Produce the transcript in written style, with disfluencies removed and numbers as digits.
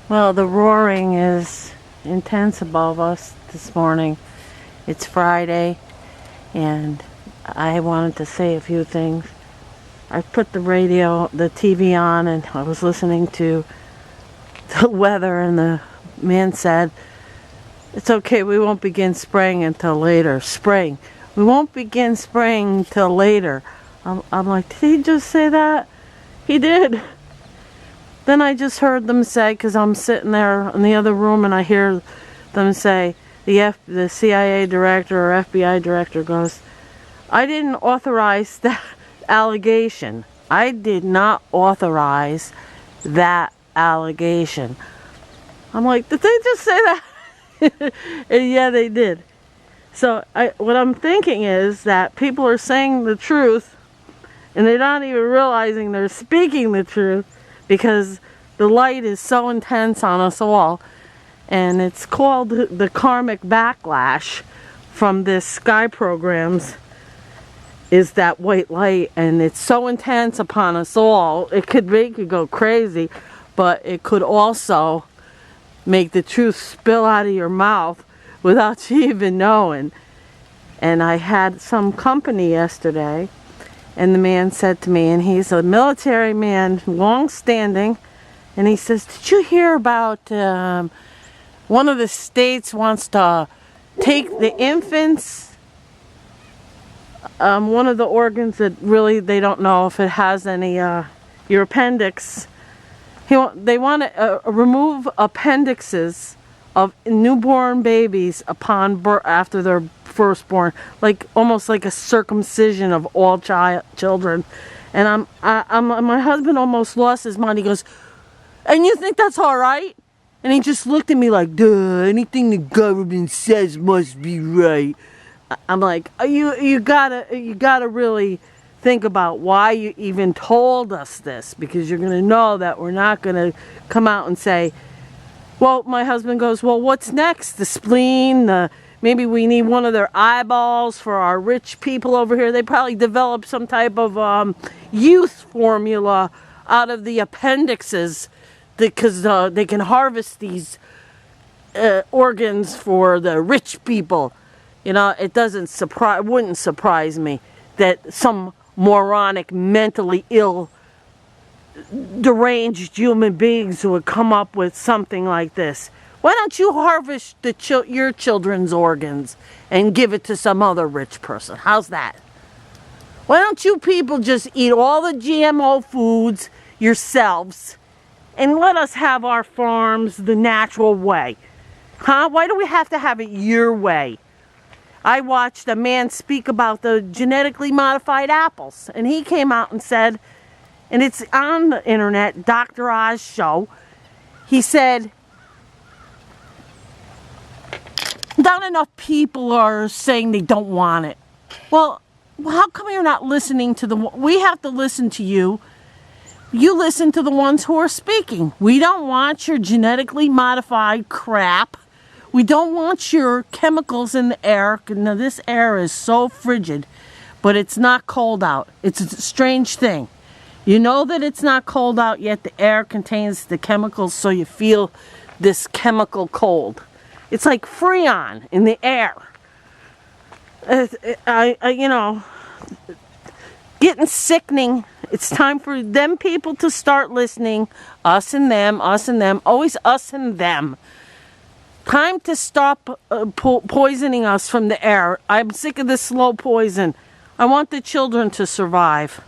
Well, the roaring is intense above us this morning. It's Friday, and I wanted to say a few things. I put the TV on, and I was listening to the weather, and the man said, "It's okay, we won't begin spraying until later." Spraying. We won't begin spraying till later. I'm like, did he just say that? He did. Then I just heard them say, because I'm sitting there in the other room and I hear them say, the CIA director or FBI director goes, "I didn't authorize that allegation. I did not authorize that allegation." I'm like, did they just say that? And yeah, they did. So what I'm thinking is that people are saying the truth and they're not even realizing they're speaking the truth, because the light is so intense on us all, and it's called the karmic backlash from this sky programs, is that white light, and it's so intense upon us all. It could make you go crazy, but it could also make the truth spill out of your mouth without you even knowing. And I had some company yesterday, and the man said to me, and he's a military man, long-standing, and he says, "Did you hear about one of the states wants to take the infants, one of the organs that really they don't know if it has any, your appendix. They want to remove appendixes of newborn babies upon birth, after they're firstborn, like almost like a circumcision of all children." And my husband almost lost his mind. He goes, "And you think that's all right?" And he just looked at me like, "Duh, anything the government says must be right." I'm like, you gotta really think about why you even told us this, because you're gonna know that we're not gonna come out and say, well, my husband goes, "Well, what's next? The spleen, maybe we need one of their eyeballs for our rich people over here." They probably developed some type of youth formula out of the appendixes, because they can harvest these organs for the rich people. You know, wouldn't surprise me that some moronic, mentally ill, deranged human beings who would come up with something like this. Why don't you harvest your children's organs and give it to some other rich person? How's that? Why don't you people just eat all the GMO foods yourselves and let us have our farms the natural way? Huh? Why do we have to have it your way? I watched a man speak about the genetically modified apples, and he came out and said, and it's on the internet, Dr. Oz show, he said, not enough people are saying they don't want it. Well, how come you're not listening to we have to listen to you. You listen to the ones who are speaking. We don't want your genetically modified crap. We don't want your chemicals in the air. Now, this air is so frigid, but it's not cold out. It's a strange thing. You know that it's not cold out, yet the air contains the chemicals, so you feel this chemical cold. It's like Freon in the air. Getting sickening. It's time for them people to start listening. Us and them, always us and them. Time to stop poisoning us from the air. I'm sick of this slow poison. I want the children to survive.